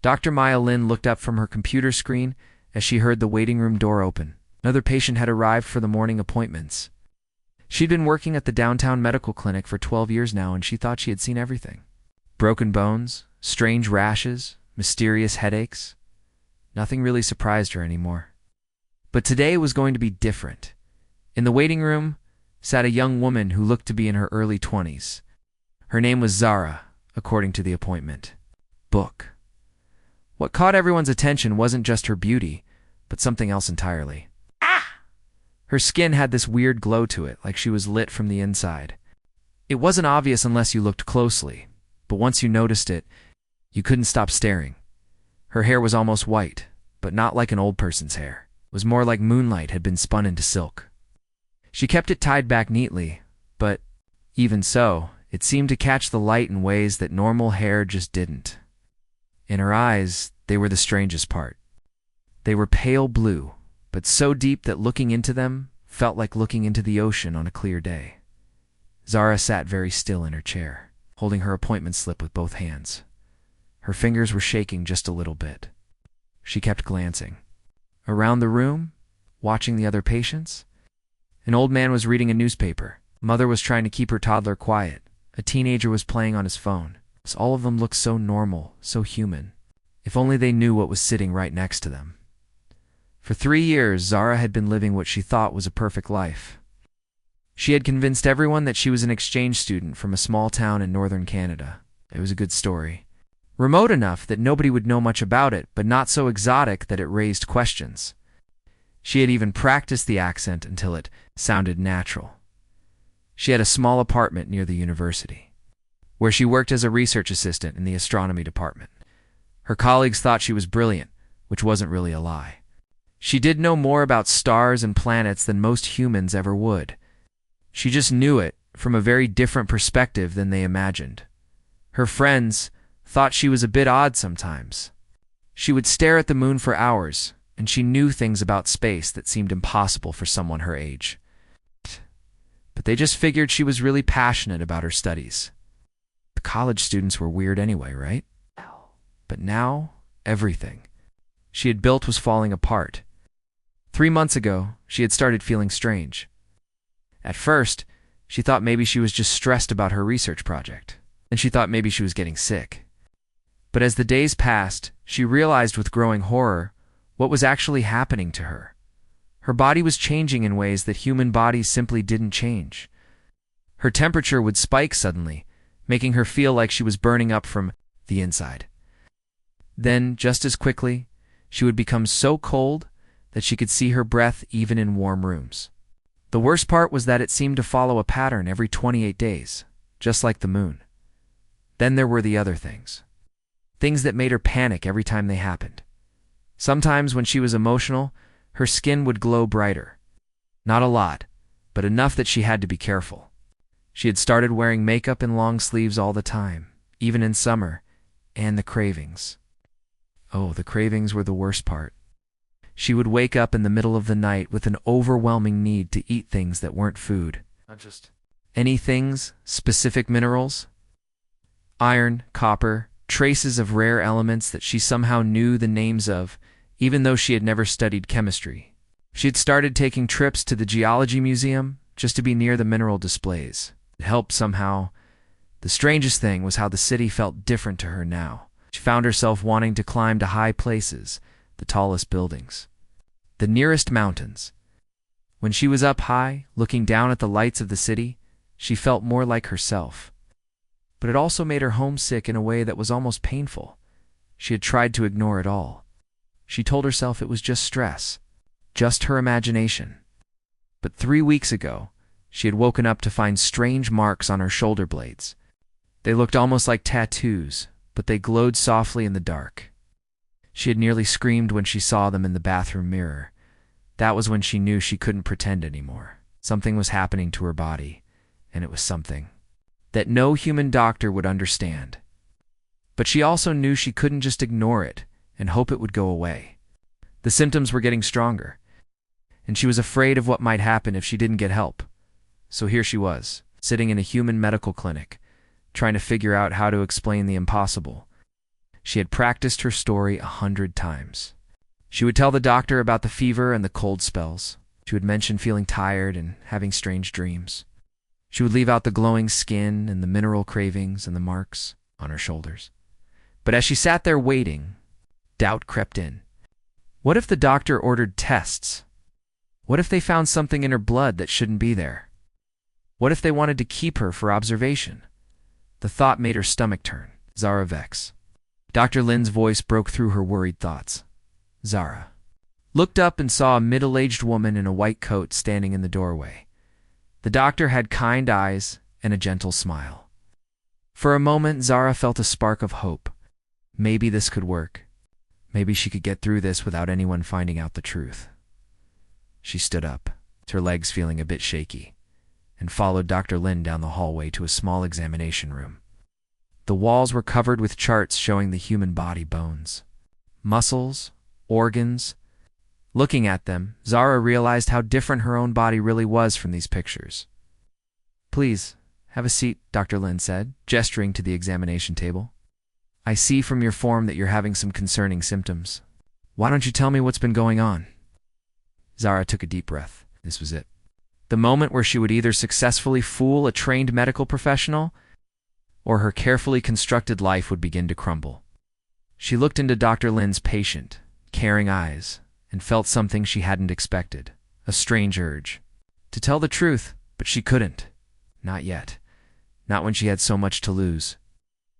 Dr. Maya Lin looked up from her computer screen as she heard the waiting room door open. Another patient had arrived for the morning appointments. She'd been working at the downtown medical clinic for 12 years now, and she thought she had seen everything. Broken bones, strange rashes, mysterious headaches. Nothing really surprised her anymore. But today was going to be different. In the waiting room sat a young woman who looked to be in her early 20s. Her name was Zara, according to the appointment book. What caught everyone's attention wasn't just her beauty, but something else entirely. Her skin had this weird glow to it, like she was lit from the inside. It wasn't obvious unless you looked closely, but once you noticed it, you couldn't stop staring. Her hair was almost white, but not like an old person's hair. It was more like moonlight had been spun into silk. She kept it tied back neatly, but even so, it seemed to catch the light in ways that normal hair just didn't. In her eyes, they were the strangest part. They were pale blue, but so deep that looking into them felt like looking into the ocean on a clear day. Zara sat very still in her chair, holding her appointment slip with both hands. Her fingers were shaking just a little bit. She kept glancing. Around the room, watching the other patients, an old man was reading a newspaper. Mother was trying to keep her toddler quiet. A teenager was playing on his phone. All of them looked so normal, so human. If only they knew what was sitting right next to them. For 3 years, Zara had been living what she thought was a perfect life. She had convinced everyone that she was an exchange student from a small town in northern Canada. It was a good story. Remote enough that nobody would know much about it, but not so exotic that it raised questions. She had even practiced the accent until it sounded natural. She had a small apartment near the university, where she worked as a research assistant in the astronomy department. Her colleagues thought she was brilliant, which wasn't really a lie. She did know more about stars and planets than most humans ever would. She just knew it from a very different perspective than they imagined. Her friends thought she was a bit odd sometimes. She would stare at the moon for hours, and she knew things about space that seemed impossible for someone her age. But they just figured she was really passionate about her studies. The college students were weird anyway, right? But now, everything she had built was falling apart. 3 months ago, she had started feeling strange. At first, she thought maybe she was just stressed about her research project, and she thought maybe she was getting sick. But as the days passed, she realized with growing horror what was actually happening to her. Her body was changing in ways that human bodies simply didn't change. Her temperature would spike suddenly, making her feel like she was burning up from the inside. Then, just as quickly, she would become so cold that she could see her breath even in warm rooms. The worst part was that it seemed to follow a pattern every 28 days, just like the moon. Then there were the other things. Things that made her panic every time they happened. Sometimes when she was emotional, her skin would glow brighter. Not a lot, but enough that she had to be careful. She had started wearing makeup and long sleeves all the time, even in summer, and the cravings. Oh, the cravings were the worst part. She would wake up in the middle of the night with an overwhelming need to eat things that weren't food. Not just any things, specific minerals. Iron, copper, traces of rare elements that she somehow knew the names of, even though she had never studied chemistry. She had started taking trips to the geology museum just to be near the mineral displays. It helped somehow. The strangest thing was how the city felt different to her now. She found herself wanting to climb to high places, the tallest buildings, the nearest mountains. When she was up high, looking down at the lights of the city, she felt more like herself. But it also made her homesick in a way that was almost painful. She had tried to ignore it all. She told herself it was just stress, just her imagination. But 3 weeks ago, she had woken up to find strange marks on her shoulder blades. They looked almost like tattoos, but they glowed softly in the dark. She had nearly screamed when she saw them in the bathroom mirror. That was when she knew she couldn't pretend anymore. Something was happening to her body, and it was something that no human doctor would understand. But she also knew she couldn't just ignore it and hope it would go away. The symptoms were getting stronger, and she was afraid of what might happen if she didn't get help. So here she was, sitting in a human medical clinic, trying to figure out how to explain the impossible. She had practiced her story 100 times. She would tell the doctor about the fever and the cold spells. She would mention feeling tired and having strange dreams. She would leave out the glowing skin and the mineral cravings and the marks on her shoulders. But as she sat there waiting, doubt crept in. What if the doctor ordered tests? What if they found something in her blood that shouldn't be there? What if they wanted to keep her for observation? The thought made her stomach turn. Zara Vex. Dr. Lin's voice broke through her worried thoughts. Zara looked up and saw a middle-aged woman in a white coat standing in the doorway. The doctor had kind eyes and a gentle smile. For a moment, Zara felt a spark of hope. Maybe this could work. Maybe she could get through this without anyone finding out the truth. She stood up, her legs feeling a bit shaky, and followed Dr. Lin down the hallway to a small examination room. The walls were covered with charts showing the human body bones, muscles, organs. Looking at them, Zara realized how different her own body really was from these pictures. "Please, have a seat," Dr. Lin said, gesturing to the examination table. "I see from your form that you're having some concerning symptoms. Why don't you tell me what's been going on?" Zara took a deep breath. This was it. The moment where she would either successfully fool a trained medical professional or her carefully constructed life would begin to crumble. She looked into Dr. Lin's patient, caring eyes and felt something she hadn't expected, a strange urge to tell the truth, but she couldn't. Not yet. Not when she had so much to lose.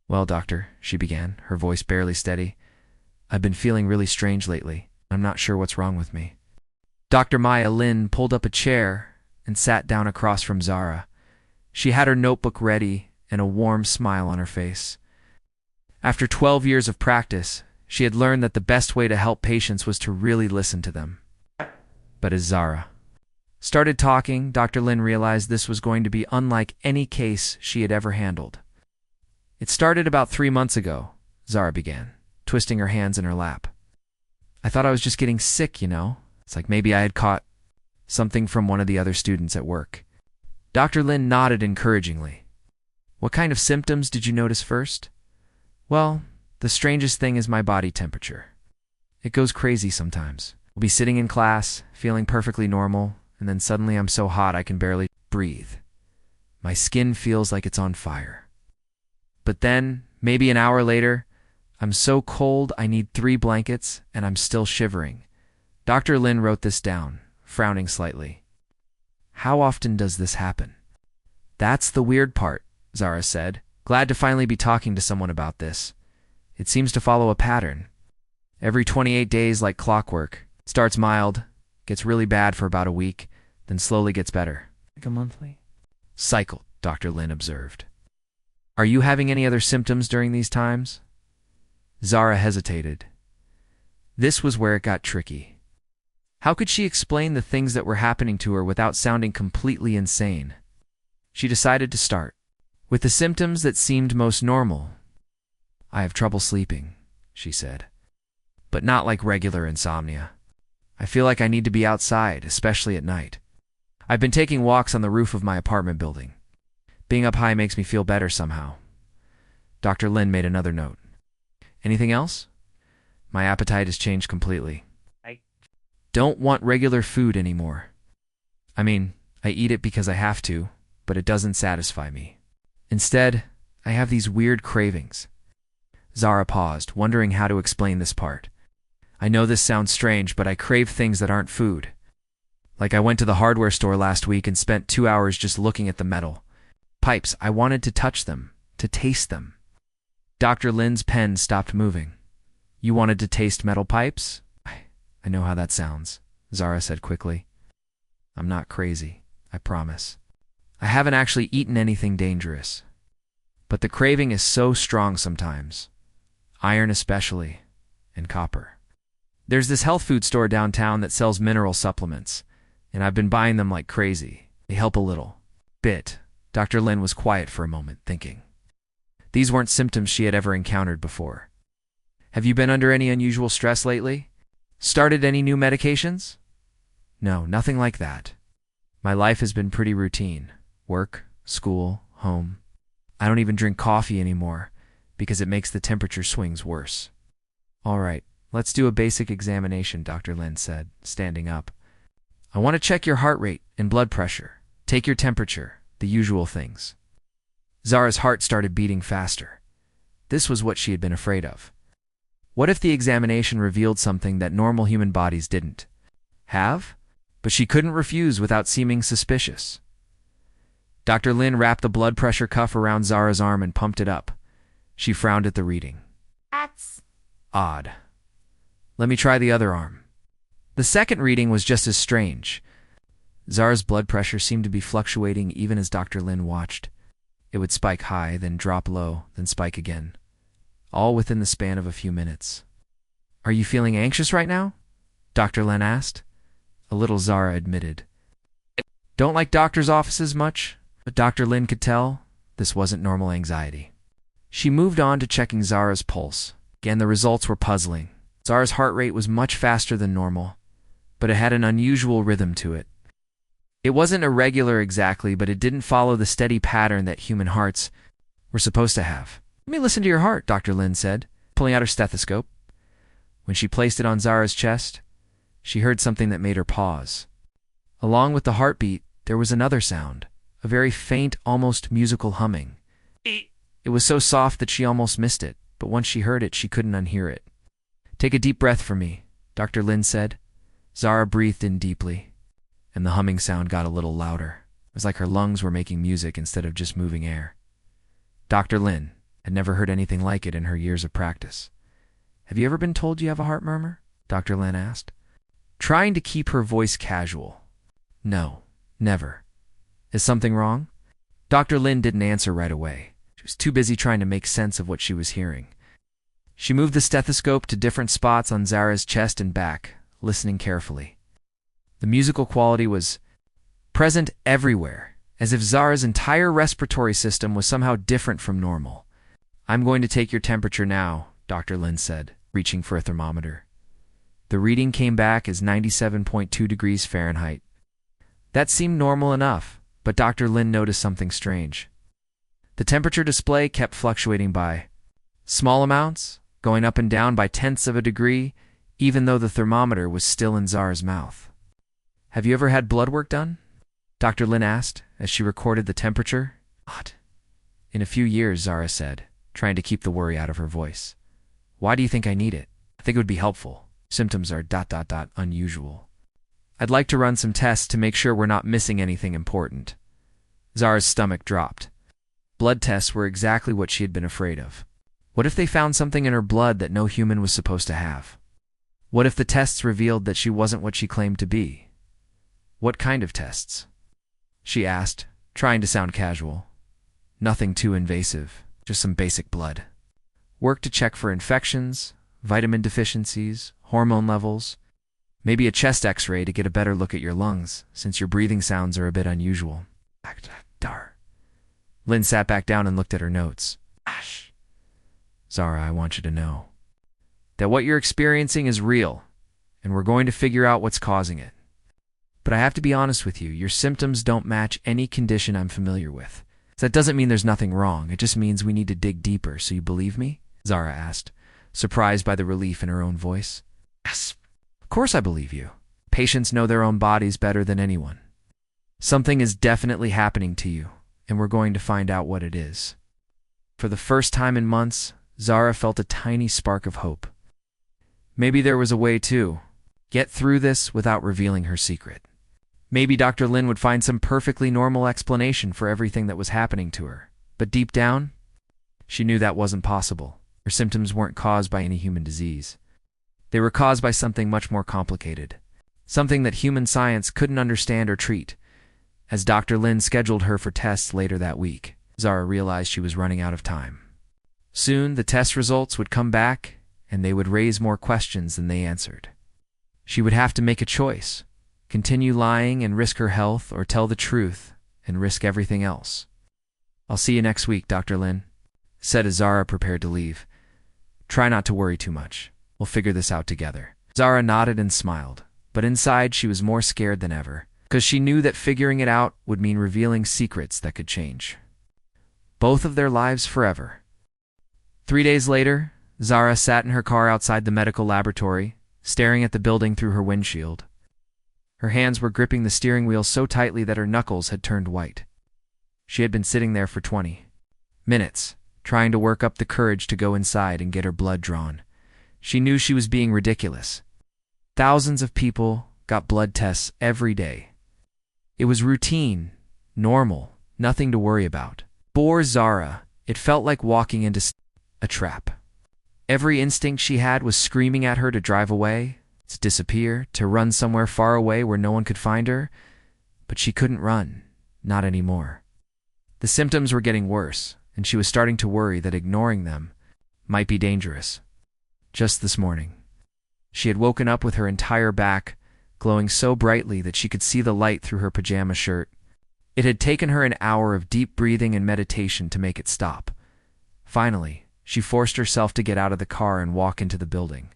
"Well, doctor," she began, her voice barely steady, "I've been feeling really strange lately. I'm not sure what's wrong with me." Dr. Maya Lin pulled up a chair and sat down across from Zara. She had her notebook ready and a warm smile on her face. After 12 years of practice, she had learned that the best way to help patients was to really listen to them. But as Zara started talking, Dr. Lin realized this was going to be unlike any case she had ever handled. "It started about 3 months ago," Zara began, twisting her hands in her lap. "I thought I was just getting sick, you know. It's like maybe I had caught something from one of the other students at work." Dr. Lin nodded encouragingly. "What kind of symptoms did you notice first?" "Well, the strangest thing is my body temperature. It goes crazy sometimes. I'll be sitting in class, feeling perfectly normal, and then suddenly I'm so hot I can barely breathe. My skin feels like it's on fire. But then, maybe an hour later, I'm so cold I need 3 blankets and I'm still shivering." Dr. Lin wrote this down, frowning slightly. "How often does this happen?" "That's the weird part," Zara said, glad to finally be talking to someone about this. "It seems to follow a pattern. Every 28 days like clockwork. It starts mild, gets really bad for about a week, then slowly gets better." "Like a monthly cycle," Dr. Lin observed. "Are you having any other symptoms during these times?" Zara hesitated. This was where it got tricky. How could she explain the things that were happening to her without sounding completely insane? She decided to start with the symptoms that seemed most normal. "I have trouble sleeping," she said, "but not like regular insomnia. I feel like I need to be outside, especially at night. I've been taking walks on the roof of my apartment building. Being up high makes me feel better somehow." Dr. Lin made another note. "Anything else?" "My appetite has changed completely. I don't want regular food anymore. I mean, I eat it because I have to, but it doesn't satisfy me. Instead, I have these weird cravings." Zara paused, wondering how to explain this part. "I know this sounds strange, but I crave things that aren't food. Like I went to the hardware store last week and spent 2 hours just looking at the metal pipes. I wanted to touch them, to taste them." Dr. Lin's pen stopped moving. "You wanted to taste metal pipes?" I know how that sounds," Zara said quickly. "I'm not crazy, I promise. I haven't actually eaten anything dangerous. But the craving is so strong sometimes. Iron especially, and copper. There's this health food store downtown that sells mineral supplements, and I've been buying them like crazy. They help a little bit." Dr. Lin was quiet for a moment, thinking. These weren't symptoms she had ever encountered before. "Have you been under any unusual stress lately? Started any new medications?" "No, nothing like that. My life has been pretty routine. Work, school, home. I don't even drink coffee anymore. because it makes the temperature swings worse. All right, let's do a basic examination, Dr. Lin said, standing up. I want to check your heart rate and blood pressure. Take your temperature, the usual things. Zara's heart started beating faster. This was what she had been afraid of. What if the examination revealed something that normal human bodies didn't have? But she couldn't refuse without seeming suspicious. Dr. Lin wrapped the blood pressure cuff around Zara's arm and pumped it up. She frowned at the reading. That's Odd. Let me try the other arm. The second reading was just as strange. Zara's blood pressure seemed to be fluctuating even as Dr. Lin watched. It would spike high, then drop low, then spike again. All within the span of a few minutes. Are you feeling anxious right now? Dr. Lin asked. A little, Zara admitted. Don't like doctor's offices much, but Dr. Lin could tell this wasn't normal anxiety. She moved on to checking Zara's pulse. Again, the results were puzzling. Zara's heart rate was much faster than normal, but it had an unusual rhythm to it. It wasn't irregular exactly, but it didn't follow the steady pattern that human hearts were supposed to have. Let me listen to your heart, Dr. Lin said, pulling out her stethoscope. When she placed it on Zara's chest, she heard something that made her pause. Along with the heartbeat, there was another sound, a very faint, almost musical humming. It was so soft that she almost missed it, but once she heard it, she couldn't unhear it. Take a deep breath for me, Dr. Lin said. Zara breathed in deeply, and the humming sound got a little louder. It was like her lungs were making music instead of just moving air. Dr. Lin had never heard anything like it in her years of practice. Have you ever been told you have a heart murmur? Dr. Lin asked, trying to keep her voice casual. No, never. Is something wrong? Dr. Lin didn't answer right away. She was too busy trying to make sense of what she was hearing. She moved the stethoscope to different spots on Zara's chest and back, listening carefully. The musical quality was present everywhere, as if Zara's entire respiratory system was somehow different from normal. I'm going to take your temperature now, Dr. Lin said, reaching for a thermometer. The reading came back as 97.2 degrees Fahrenheit. That seemed normal enough, but Dr. Lin noticed something strange. The temperature display kept fluctuating by small amounts, going up and down by tenths of a degree, even though the thermometer was still in Zara's mouth. Have you ever had blood work done? Dr. Lin asked as she recorded the temperature. Odd. In a few years, Zara said, trying to keep the worry out of her voice. Why do you think I need it? I think it would be helpful. Symptoms are ... unusual. I'd like to run some tests to make sure we're not missing anything important. Zara's stomach dropped. Blood tests were exactly what she had been afraid of. What if they found something in her blood that no human was supposed to have? What if the tests revealed that she wasn't what she claimed to be? What kind of tests? She asked, trying to sound casual. Nothing too invasive, just some basic blood. Work to check for infections, vitamin deficiencies, hormone levels, maybe a chest x-ray to get a better look at your lungs, since your breathing sounds are a bit unusual. Lin sat back down and looked at her notes. Zara, I want you to know that what you're experiencing is real, and we're going to figure out what's causing it. But I have to be honest with you, your symptoms don't match any condition I'm familiar with. So that doesn't mean there's nothing wrong, it just means we need to dig deeper, so you believe me? Zara asked, surprised by the relief in her own voice. Yes, of course I believe you. Patients know their own bodies better than anyone. Something is definitely happening to you, and we're going to find out what it is. For the first time in months, Zara felt a tiny spark of hope. Maybe there was a way to get through this without revealing her secret. Maybe Dr. Lin would find some perfectly normal explanation for everything that was happening to her. But deep down, she knew that wasn't possible. Her symptoms weren't caused by any human disease. They were caused by something much more complicated. Something that human science couldn't understand or treat. As Dr. Lin scheduled her for tests later that week, Zara realized she was running out of time. Soon, the test results would come back, and they would raise more questions than they answered. She would have to make a choice. Continue lying and risk her health, or tell the truth and risk everything else. I'll see you next week, Dr. Lin said as Zara prepared to leave. Try not to worry too much. We'll figure this out together. Zara nodded and smiled, but inside she was more scared than ever, because she knew that figuring it out would mean revealing secrets that could change both of their lives forever. 3 days later, Zara sat in her car outside the medical laboratory, staring at the building through her windshield. Her hands were gripping the steering wheel so tightly that her knuckles had turned white. She had been sitting there for 20 minutes, trying to work up the courage to go inside and get her blood drawn. She knew she was being ridiculous. Thousands of people got blood tests every day. It was routine, normal, nothing to worry about. For Zara, it felt like walking into a trap. Every instinct she had was screaming at her to drive away, to disappear, to run somewhere far away where no one could find her. But she couldn't run, not anymore. The symptoms were getting worse, and she was starting to worry that ignoring them might be dangerous. Just this morning, she had woken up with her entire back glowing so brightly that she could see the light through her pajama shirt. It had taken her an hour of deep breathing and meditation to make it stop. Finally, she forced herself to get out of the car and walk into the building.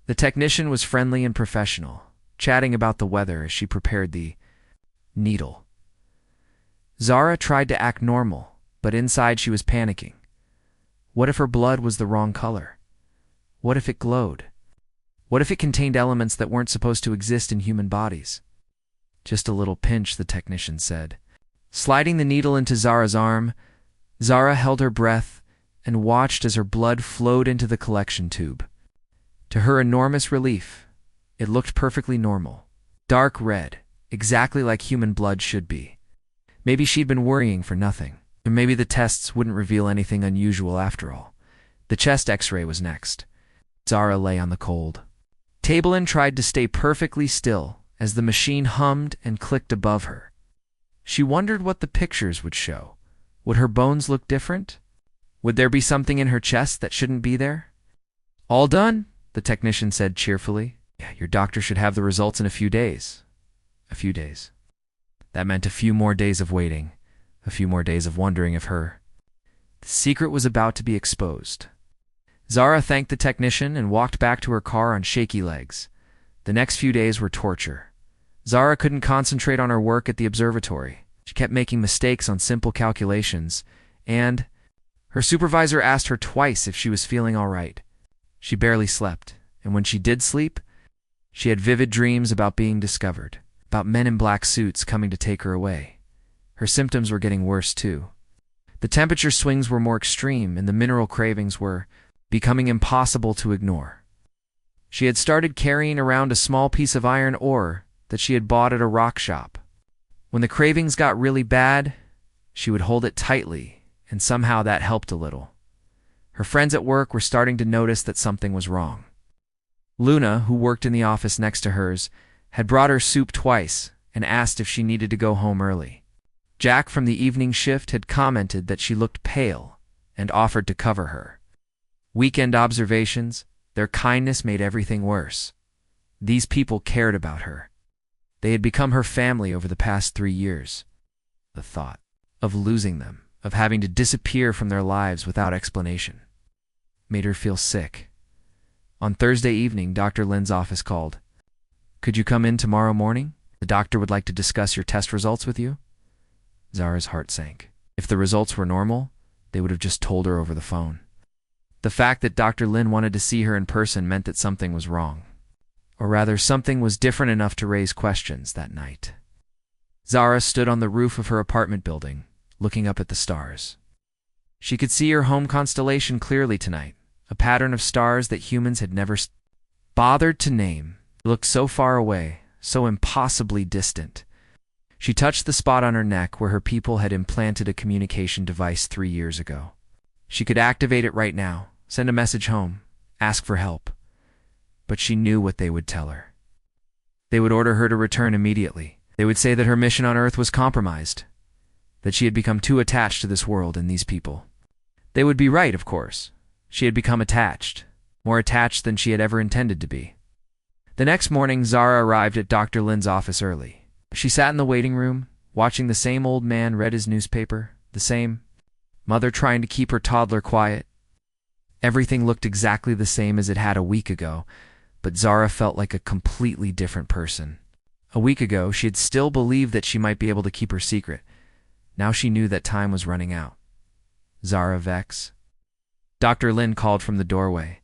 The technician was friendly and professional, chatting about the weather as she prepared the needle. Zara tried to act normal, but inside she was panicking. What if her blood was the wrong color? What if it glowed? What if it contained elements that weren't supposed to exist in human bodies? Just a little pinch, the technician said. Sliding the needle into Zara's arm, Zara held her breath and watched as her blood flowed into the collection tube. To her enormous relief, it looked perfectly normal. Dark red, exactly like human blood should be. Maybe she'd been worrying for nothing. Or maybe the tests wouldn't reveal anything unusual after all. The chest x-ray was next. Zara lay on the cold table and tried to stay perfectly still as the machine hummed and clicked above her. She wondered what the pictures would show. Would her bones look different? Would there be something in her chest that shouldn't be there? All done, the technician said cheerfully. Yeah, your doctor should have the results in a few days. A few days. That meant a few more days of waiting, a few more days of wondering if the secret was about to be exposed. Zara thanked the technician and walked back to her car on shaky legs. The next few days were torture. Zara couldn't concentrate on her work at the observatory. She kept making mistakes on simple calculations, and her supervisor asked her twice if she was feeling all right. She barely slept, and when she did sleep, she had vivid dreams about being discovered, about men in black suits coming to take her away. Her symptoms were getting worse, too. The temperature swings were more extreme, and the mineral cravings were becoming impossible to ignore. She had started carrying around a small piece of iron ore that she had bought at a rock shop. When the cravings got really bad, she would hold it tightly, and somehow that helped a little. Her friends at work were starting to notice that something was wrong. Luna, who worked in the office next to hers, had brought her soup twice and asked if she needed to go home early. Jack from the evening shift had commented that she looked pale and offered to cover her. Weekend observations, their kindness made everything worse. These people cared about her. They had become her family over the past 3 years. The thought of losing them, of having to disappear from their lives without explanation, made her feel sick. On Thursday evening, Dr. Lin's office called. Could you come in tomorrow morning? The doctor would like to discuss your test results with you. Zara's heart sank. If the results were normal, they would have just told her over the phone. The fact that Dr. Lin wanted to see her in person meant that something was wrong. Or rather, something was different enough to raise questions that night. Zara stood on the roof of her apartment building, looking up at the stars. She could see her home constellation clearly tonight, a pattern of stars that humans had never bothered to name. It looked so far away, so impossibly distant. She touched the spot on her neck where her people had implanted a communication device 3 years ago. She could activate it right now, send a message home, ask for help. But she knew what they would tell her. They would order her to return immediately. They would say that her mission on Earth was compromised, that she had become too attached to this world and these people. They would be right, of course. She had become attached, more attached than she had ever intended to be. The next morning, Zara arrived at Dr. Lin's office early. She sat in the waiting room, watching the same old man read his newspaper, the same mother trying to keep her toddler quiet. Everything looked exactly the same as it had a week ago, but Zara felt like a completely different person. A week ago, she had still believed that she might be able to keep her secret. Now she knew that time was running out. Zara Vex. Dr. Lin called from the doorway.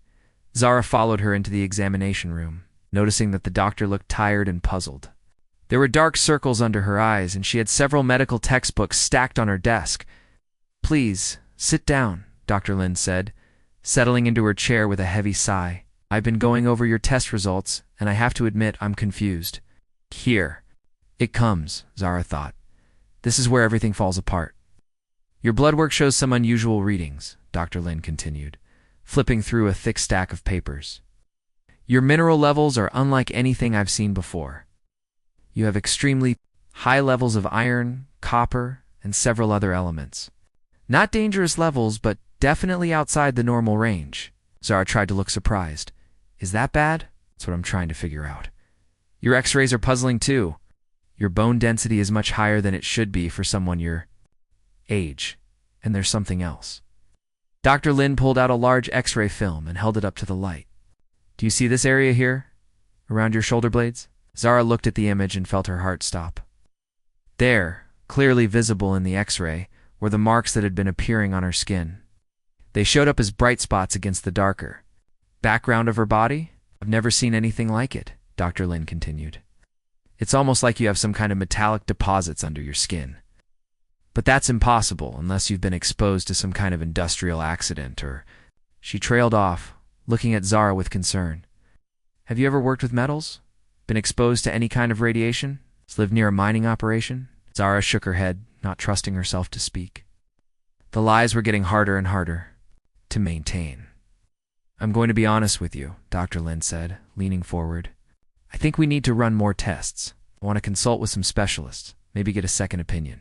Zara followed her into the examination room, noticing that the doctor looked tired and puzzled. There were dark circles under her eyes, and she had several medical textbooks stacked on her desk. "Please, sit down," Dr. Lin said, settling into her chair with a heavy sigh. "I've been going over your test results, and I have to admit I'm confused." "Here it comes," Zara thought. "This is where everything falls apart." "Your blood work shows some unusual readings," Dr. Lin continued, flipping through a thick stack of papers. "Your mineral levels are unlike anything I've seen before. You have extremely high levels of iron, copper, and several other elements. Not dangerous levels, but definitely outside the normal range." Zara tried to look surprised. "Is that bad?" "That's what I'm trying to figure out." "Your x-rays are puzzling too. Your bone density is much higher than it should be for someone your age, and there's something else." Dr. Lin pulled out a large x-ray film and held it up to the light. "Do you see this area here, around your shoulder blades?" Zara looked at the image and felt her heart stop. There, clearly visible in the x-ray, were the marks that had been appearing on her skin. They showed up as bright spots against the darker background of her body. "I've never seen anything like it," Dr. Lin continued. "It's almost like you have some kind of metallic deposits under your skin. But that's impossible unless you've been exposed to some kind of industrial accident or—" She trailed off, looking at Zara with concern. "Have you ever worked with metals? Been exposed to any kind of radiation? Lived near a mining operation?" Zara shook her head, not trusting herself to speak. The lies were getting harder and harder to maintain. "I'm going to be honest with you," Dr. Lin said, leaning forward. "I think we need to run more tests. I want to consult with some specialists, maybe get a second opinion.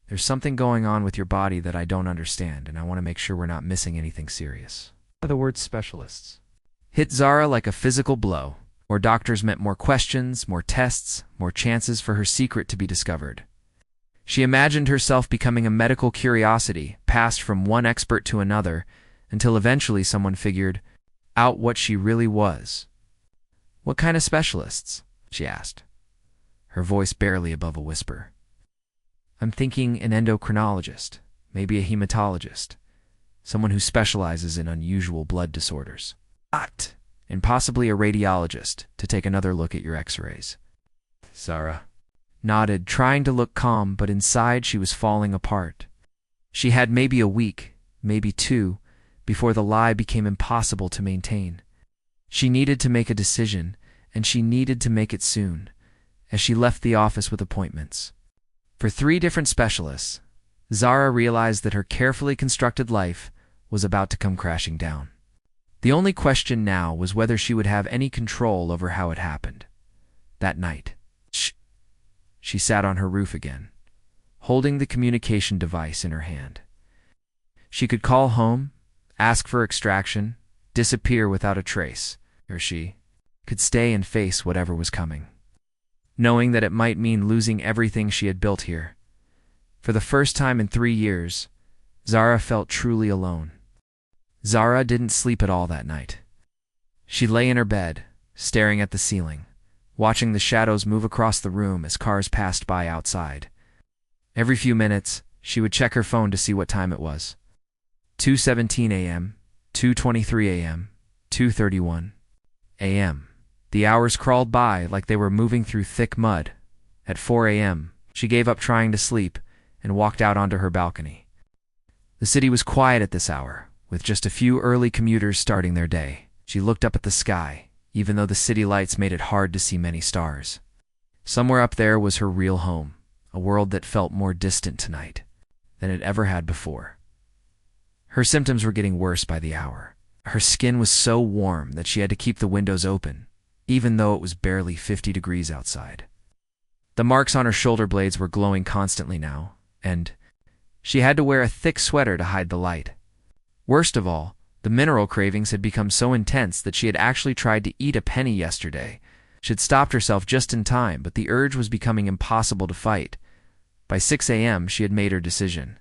There's something going on with your body that I don't understand, and I want to make sure we're not missing anything serious." The word specialists hit Zara like a physical blow. More doctors meant more questions, more tests, more chances for her secret to be discovered. She imagined herself becoming a medical curiosity, passed from one expert to another, until eventually someone figured out what she really was. "What kind of specialists?" she asked, her voice barely above a whisper. "I'm thinking an endocrinologist, maybe a hematologist, someone who specializes in unusual blood disorders. And possibly a radiologist to take another look at your x-rays." Zara nodded, trying to look calm, but inside she was falling apart. She had maybe a week, maybe two, before the lie became impossible to maintain. She needed to make a decision, and she needed to make it soon, as she left the office with appointments for 3 different specialists. Zara realized that her carefully constructed life was about to come crashing down. The only question now was whether she would have any control over how it happened. That night, she sat on her roof again, holding the communication device in her hand. She could call home, ask for extraction, disappear without a trace, or she could stay and face whatever was coming, knowing that it might mean losing everything she had built here. For the first time in 3 years, Zara felt truly alone. Zara didn't sleep at all that night. She lay in her bed, staring at the ceiling, watching the shadows move across the room as cars passed by outside. Every few minutes, she would check her phone to see what time it was. 2:17 a.m., 2:23 a.m., 2:31 a.m. The hours crawled by like they were moving through thick mud. At 4 a.m., she gave up trying to sleep and walked out onto her balcony. The city was quiet at this hour, with just a few early commuters starting their day. She looked up at the sky, even though the city lights made it hard to see many stars. Somewhere up there was her real home, a world that felt more distant tonight than it ever had before. Her symptoms were getting worse by the hour. Her skin was so warm that she had to keep the windows open, even though it was barely 50 degrees outside. The marks on her shoulder blades were glowing constantly now, and she had to wear a thick sweater to hide the light. Worst of all, the mineral cravings had become so intense that she had actually tried to eat a penny yesterday. She had stopped herself just in time, but the urge was becoming impossible to fight. By 6 a.m., she had made her decision.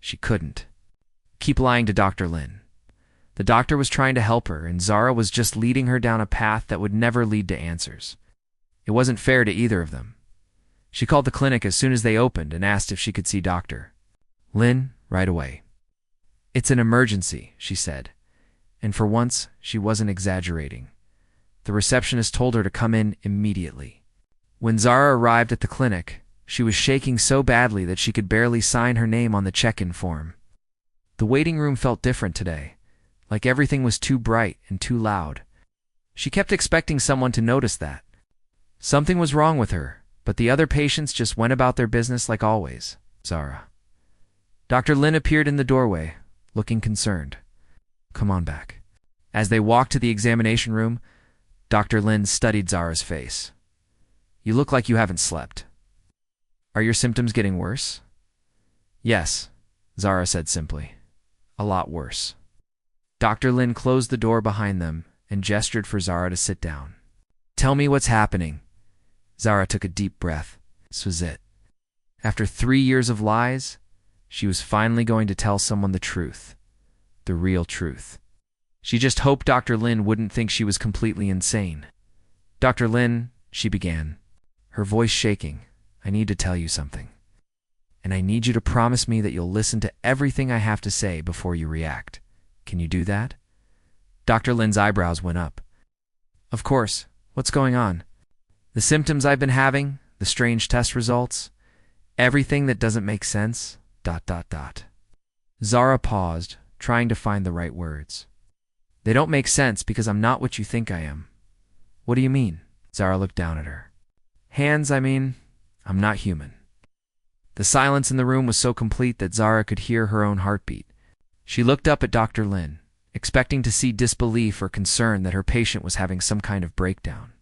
She couldn't keep lying to Dr. Lin. The doctor was trying to help her, and Zara was just leading her down a path that would never lead to answers. It wasn't fair to either of them. She called the clinic as soon as they opened and asked if she could see Dr. Lin right away. It's an emergency, she said, and for once she wasn't exaggerating. The receptionist told her to come in immediately. When Zara arrived at the clinic, she was shaking so badly that she could barely sign her name on the check-in form. The waiting room felt different today, like everything was too bright and too loud. She kept expecting someone to notice that. Something was wrong with her, but the other patients just went about their business like always. Zara. Dr. Lin appeared in the doorway, looking concerned. Come on back. As they walked to the examination room, Dr. Lin studied Zara's face. You look like you haven't slept. Are your symptoms getting worse? Yes, Zara said simply. A lot worse. Dr. Lin closed the door behind them and gestured for Zara to sit down. Tell me what's happening. Zara took a deep breath. This was it. After 3 years of lies, she was finally going to tell someone the truth. The real truth. She just hoped Dr. Lin wouldn't think she was completely insane. Dr. Lin, she began, her voice shaking, I need to tell you something. And I need you to promise me that you'll listen to everything I have to say before you react. Can you do that? Dr. Lin's eyebrows went up. Of course. What's going on? The symptoms I've been having, the strange test results, everything that doesn't make sense, ... Zara paused, trying to find the right words. They don't make sense because I'm not what you think I am. What do you mean? Zara looked down at her. Hands, I mean, I'm not human. The silence in the room was so complete that Zara could hear her own heartbeat. She looked up at Dr. Lin, expecting to see disbelief or concern that her patient was having some kind of breakdown.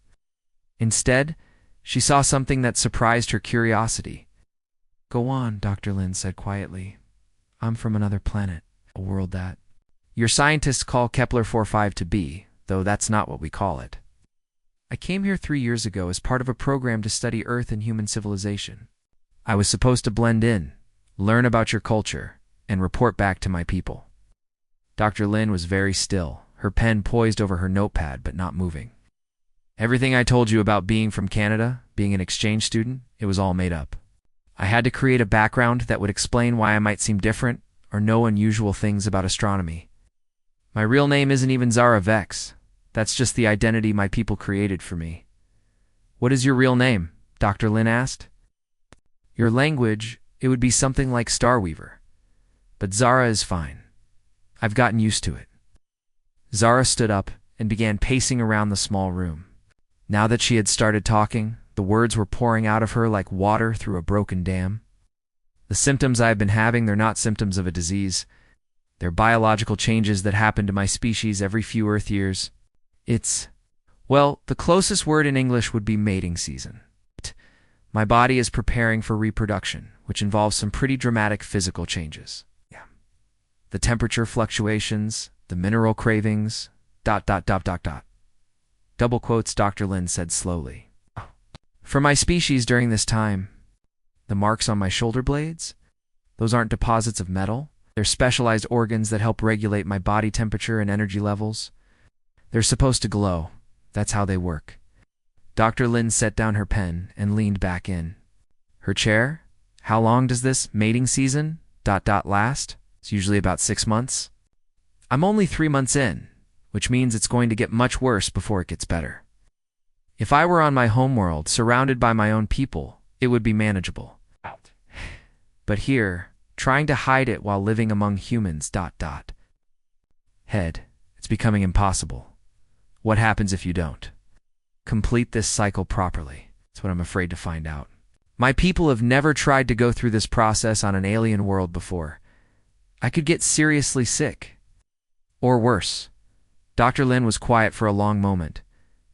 Instead, she saw something that surprised her curiosity. Go on, Dr. Lin said quietly. I'm from another planet, a world that... Your scientists call Kepler 45 to be, though that's not what we call it. I came here 3 years ago as part of a program to study Earth and human civilization. I was supposed to blend in, learn about your culture, and report back to my people. Dr. Lin was very still, her pen poised over her notepad but not moving. Everything I told you about being from Canada, being an exchange student, it was all made up. I had to create a background that would explain why I might seem different or know unusual things about astronomy. My real name isn't even Zara Vex. That's just the identity my people created for me. What is your real name? Dr. Lin asked. Your language, it would be something like Starweaver. But Zara is fine. I've gotten used to it. Zara stood up and began pacing around the small room. Now that she had started talking, the words were pouring out of her like water through a broken dam. The symptoms I've been having, they're not symptoms of a disease. They're biological changes that happen to my species every few Earth years. Well, the closest word in English would be mating season. My body is preparing for reproduction, which involves some pretty dramatic physical changes. The temperature fluctuations, the mineral cravings, ... Double quotes, Dr. Lin said slowly. For my species during this time, the marks on my shoulder blades, those aren't deposits of metal. They're specialized organs that help regulate my body temperature and energy levels. They're supposed to glow. That's how they work. Dr. Lin set down her pen and leaned back in. Her chair? How long does this mating season ... last? It's usually about 6 months. I'm only 3 months in, which means it's going to get much worse before it gets better. If I were on my homeworld, surrounded by my own people, it would be manageable. But here, trying to hide it while living among humans ... Head, it's becoming impossible. What happens if you don't complete this cycle properly? That's what I'm afraid to find out. My people have never tried to go through this process on an alien world before. I could get seriously sick. Or worse. Dr. Lin was quiet for a long moment,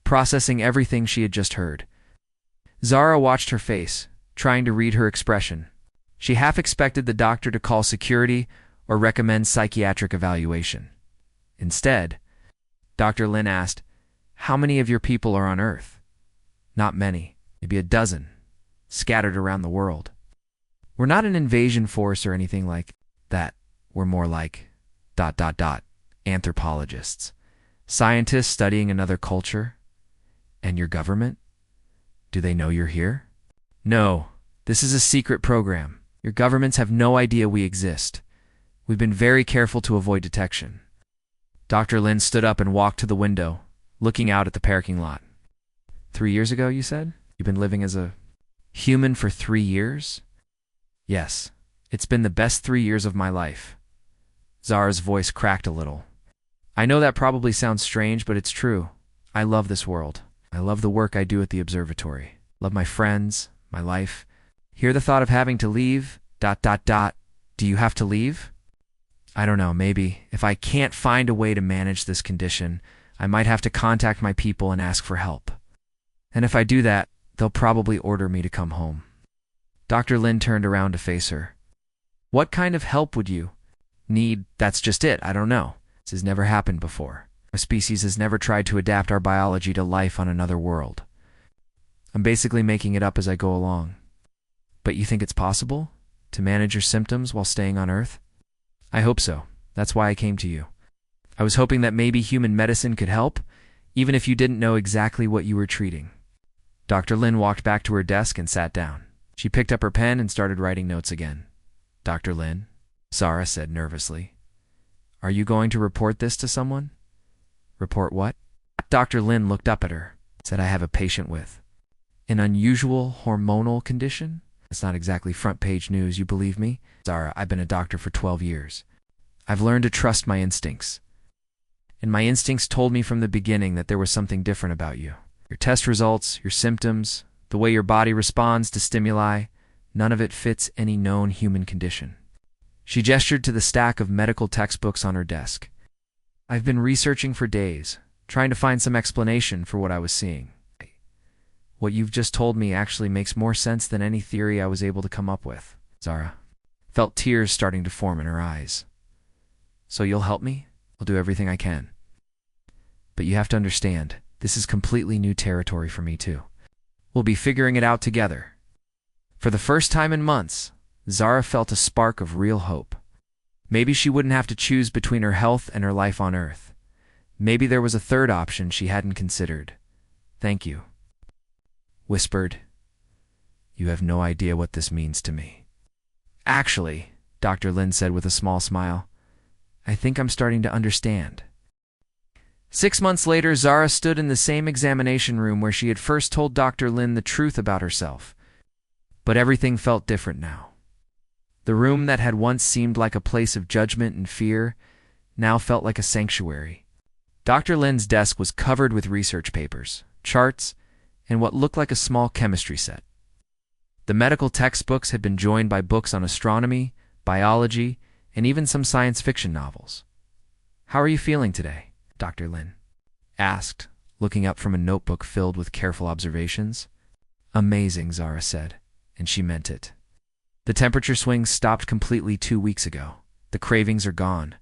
processing everything she had just heard. Zara watched her face, trying to read her expression. She half expected the doctor to call security or recommend psychiatric evaluation. Instead, Dr. Lin asked, How many of your people are on Earth? Not many, maybe a dozen, scattered around the world. We're not an invasion force or anything like that. We're more like ... anthropologists. Scientists studying another culture. And your government? Do they know you're here? No, this is a secret program. Your governments have no idea we exist. We've been very careful to avoid detection. Dr. Lin stood up and walked to the window, looking out at the parking lot. 3 years ago, you said? You've been living as a human for 3 years? Yes, it's been the best 3 years of my life. Zara's voice cracked a little. I know that probably sounds strange, but it's true. I love this world. I love the work I do at the observatory. Love my friends, my life. Hear the thought of having to leave, ... Do you have to leave? I don't know, maybe. If I can't find a way to manage this condition, I might have to contact my people and ask for help. And if I do that, they'll probably order me to come home. Dr. Lin turned around to face her. What kind of help would you need? That's just it, I don't know. This has never happened before. Our species has never tried to adapt our biology to life on another world. I'm basically making it up as I go along. But you think it's possible to manage your symptoms while staying on Earth? I hope so. That's why I came to you. I was hoping that maybe human medicine could help, even if you didn't know exactly what you were treating. Dr. Lin walked back to her desk and sat down. She picked up her pen and started writing notes again. Dr. Lin, Zara said nervously. Are you going to report this to someone? Report what? Dr. Lin looked up at her, said I have a patient with an unusual hormonal condition. It's not exactly front-page news, you believe me? Zara, I've been a doctor for 12 years. I've learned to trust my instincts. And my instincts told me from the beginning that there was something different about you. Your test results, your symptoms, the way your body responds to stimuli, none of it fits any known human condition. She gestured to the stack of medical textbooks on her desk. I've been researching for days, trying to find some explanation for what I was seeing. What you've just told me actually makes more sense than any theory I was able to come up with. Zara felt tears starting to form in her eyes. So you'll help me? I'll do everything I can. But you have to understand, this is completely new territory for me too. We'll be figuring it out together. For the first time in months, Zara felt a spark of real hope. Maybe she wouldn't have to choose between her health and her life on Earth. Maybe there was a third option she hadn't considered. Thank you. Whispered. You have no idea what this means to me. Actually, Dr. Lin said with a small smile, I think I'm starting to understand. 6 months later, Zara stood in the same examination room where she had first told Dr. Lin the truth about herself. But everything felt different now. The room that had once seemed like a place of judgment and fear now felt like a sanctuary. Dr. Lin's desk was covered with research papers, charts, and what looked like a small chemistry set. The medical textbooks had been joined by books on astronomy, biology, and even some science fiction novels. How are you feeling today? Dr. Lin asked, looking up from a notebook filled with careful observations. Amazing, Zara said, and she meant it. The temperature swings stopped completely 2 weeks ago. The cravings are gone.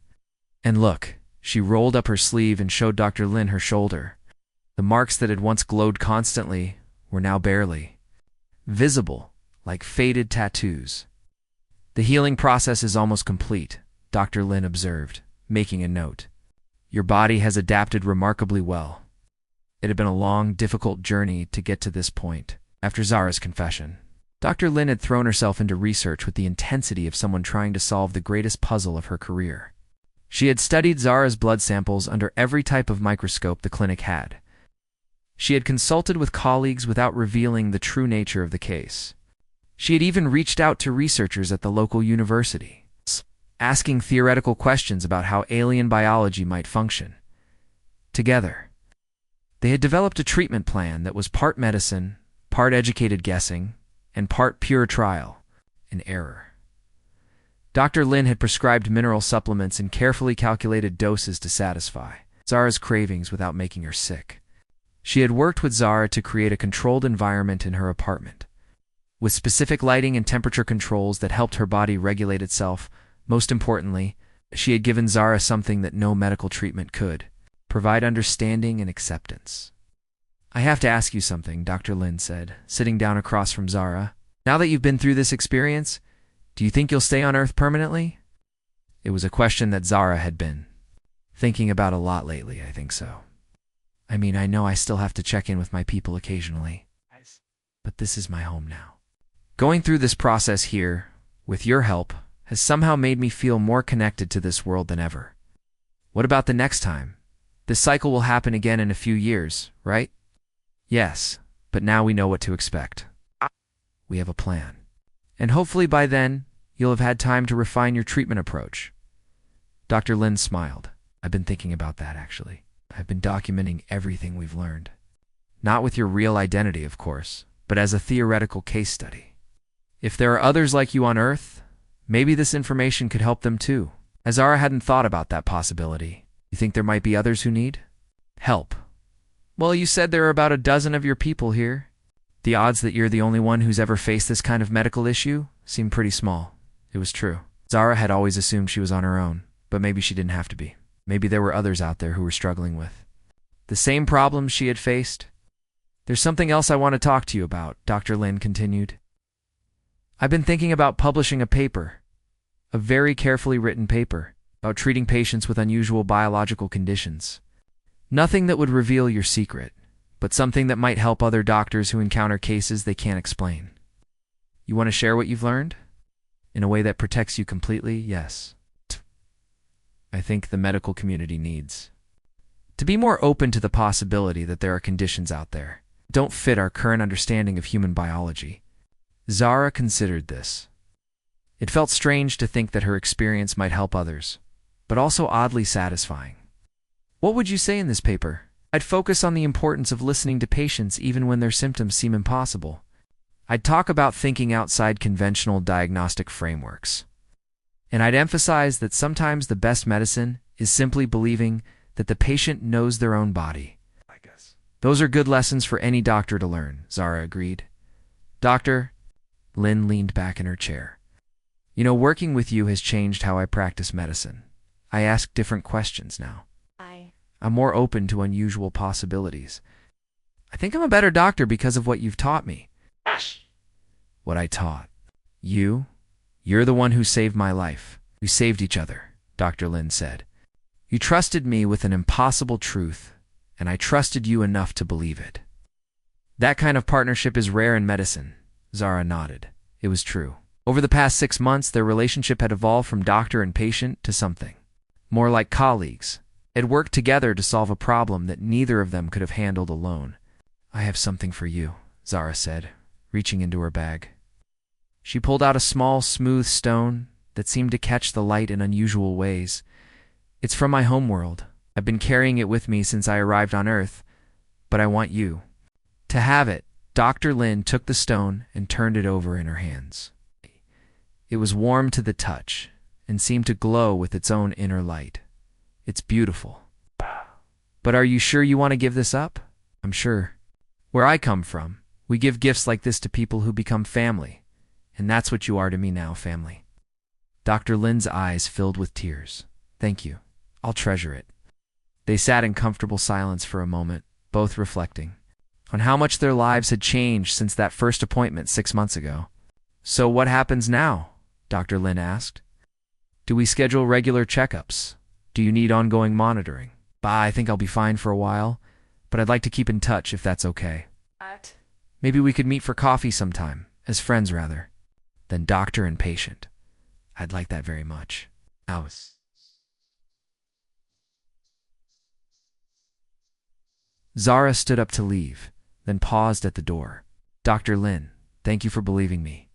And look, she rolled up her sleeve and showed Dr. Lin her shoulder. The marks that had once glowed constantly were now barely visible, like faded tattoos. The healing process is almost complete, Dr. Lin observed, making a note. Your body has adapted remarkably well. It had been a long, difficult journey to get to this point. After Zara's confession, Dr. Lin had thrown herself into research with the intensity of someone trying to solve the greatest puzzle of her career. She had studied Zara's blood samples under every type of microscope the clinic had. She had consulted with colleagues without revealing the true nature of the case. She had even reached out to researchers at the local university, asking theoretical questions about how alien biology might function. Together, they had developed a treatment plan that was part medicine, part educated guessing, and part pure trial and error. Dr. Lin had prescribed mineral supplements in carefully calculated doses to satisfy Zara's cravings without making her sick. She had worked with Zara to create a controlled environment in her apartment, with specific lighting and temperature controls that helped her body regulate itself. Most importantly, she had given Zara something that no medical treatment could: provide understanding and acceptance. I have to ask you something, Dr. Lin said, sitting down across from Zara. Now that you've been through this experience, do you think you'll stay on Earth permanently? It was a question that Zara had been thinking about a lot lately. I think so. I mean, I know I still have to check in with my people occasionally, but this is my home now. Going through this process here, with your help, has somehow made me feel more connected to this world than ever. What about the next time? This cycle will happen again in a few years, right? Yes, but now we know what to expect. We have a plan. And hopefully by then, you'll have had time to refine your treatment approach. Dr. Lin smiled. I've been thinking about that, actually. I've been documenting everything we've learned. Not with your real identity, of course, but as a theoretical case study. If there are others like you on Earth, maybe this information could help them too. Azara hadn't thought about that possibility. You think there might be others who need help? Well, you said there are about a dozen of your people here. The odds that you're the only one who's ever faced this kind of medical issue seem pretty small. It was true. Zara had always assumed she was on her own, but maybe she didn't have to be. Maybe there were others out there who were struggling with the same problems she had faced. There's something else I want to talk to you about, Dr. Lin continued. I've been thinking about publishing a paper, a very carefully written paper, about treating patients with unusual biological conditions. Nothing that would reveal your secret, but something that might help other doctors who encounter cases they can't explain. You want to share what you've learned? In a way that protects you completely? Yes. I think the medical community needs to be more open to the possibility that there are conditions out there that don't fit our current understanding of human biology. Zara considered this. It felt strange to think that her experience might help others, but also oddly satisfying. What would you say in this paper? I'd focus on the importance of listening to patients even when their symptoms seem impossible. I'd talk about thinking outside conventional diagnostic frameworks. And I'd emphasize that sometimes the best medicine is simply believing that the patient knows their own body. I guess those are good lessons for any doctor to learn, Zara agreed. Doctor, Lin leaned back in her chair. You know, working with you has changed how I practice medicine. I ask different questions now. I'm more open to unusual possibilities. I think I'm a better doctor because of what you've taught me. What I taught. You're the one who saved my life. We saved each other, Dr. Lin said. You trusted me with an impossible truth, and I trusted you enough to believe it. That kind of partnership is rare in medicine. Zara nodded. It was true. Over the past 6 months, their relationship had evolved from doctor and patient to something more like colleagues. Had worked together to solve a problem that neither of them could have handled alone. I have something for you, Zara said, reaching into her bag. She pulled out a small, smooth stone that seemed to catch the light in unusual ways. It's from my homeworld. I've been carrying it with me since I arrived on Earth, but I want you to have it. Dr. Lin took the stone and turned it over in her hands. It was warm to the touch and seemed to glow with its own inner light. It's beautiful. But are you sure you want to give this up? I'm sure. Where I come from, we give gifts like this to people who become family. And that's what you are to me now, family. Dr. Lin's eyes filled with tears. Thank you. I'll treasure it. They sat in comfortable silence for a moment, both reflecting on how much their lives had changed since that first appointment 6 months ago. So what happens now? Dr. Lin asked. Do we schedule regular checkups? Do you need ongoing monitoring? I think I'll be fine for a while, but I'd like to keep in touch if that's okay. Maybe we could meet for coffee sometime, as friends rather than doctor and patient. I'd like that very much. Zara stood up to leave, then paused at the door. Dr. Lin, thank you for believing me.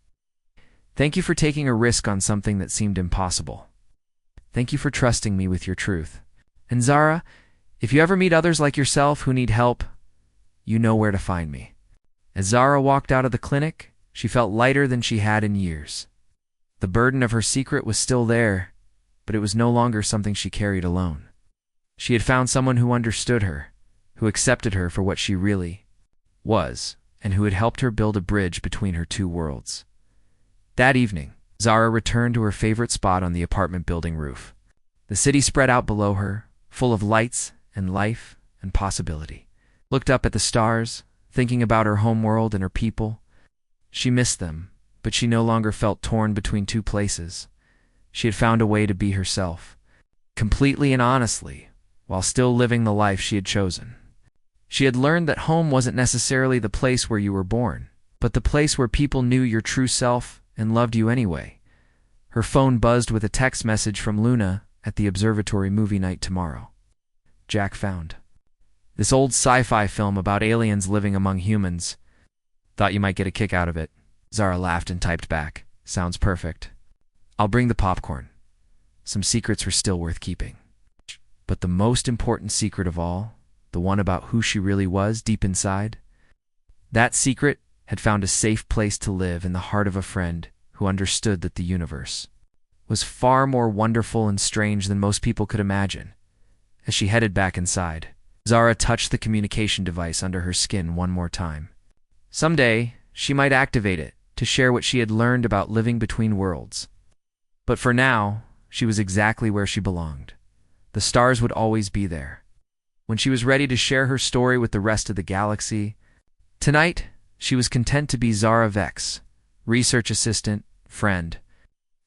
Thank you for taking a risk on something that seemed impossible. Thank you for trusting me with your truth. And Zara, if you ever meet others like yourself who need help, you know where to find me. As Zara walked out of the clinic, she felt lighter than she had in years. The burden of her secret was still there, but it was no longer something she carried alone. She had found someone who understood her, who accepted her for what she really was, and who had helped her build a bridge between her two worlds. That evening, Zara returned to her favorite spot on the apartment building roof. The city spread out below her, full of lights and life and possibility. Looked up at the stars, thinking about her homeworld and her people. She missed them, but she no longer felt torn between two places. She had found a way to be herself, completely and honestly, while still living the life she had chosen. She had learned that home wasn't necessarily the place where you were born, but the place where people knew your true self and loved you anyway. Her phone buzzed with a text message from Luna at the observatory movie night tomorrow. Jack found this old sci-fi film about aliens living among humans. Thought you might get a kick out of it. Zara laughed and typed back. Sounds perfect. I'll bring the popcorn. Some secrets were still worth keeping. But the most important secret of all, the one about who she really was deep inside, that secret had found a safe place to live in the heart of a friend who understood that the universe was far more wonderful and strange than most people could imagine. As she headed back inside, Zara touched the communication device under her skin one more time. Someday, she might activate it to share what she had learned about living between worlds. But for now, she was exactly where she belonged. The stars would always be there. When she was ready to share her story with the rest of the galaxy, tonight, she was content to be Zara Vex, research assistant, friend,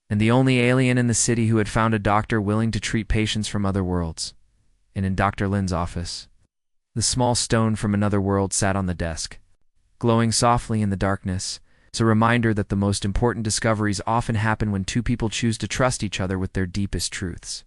and the only alien in the city who had found a doctor willing to treat patients from other worlds. And in Dr. Lin's office, the small stone from another world sat on the desk, glowing softly in the darkness. It's a reminder that the most important discoveries often happen when two people choose to trust each other with their deepest truths.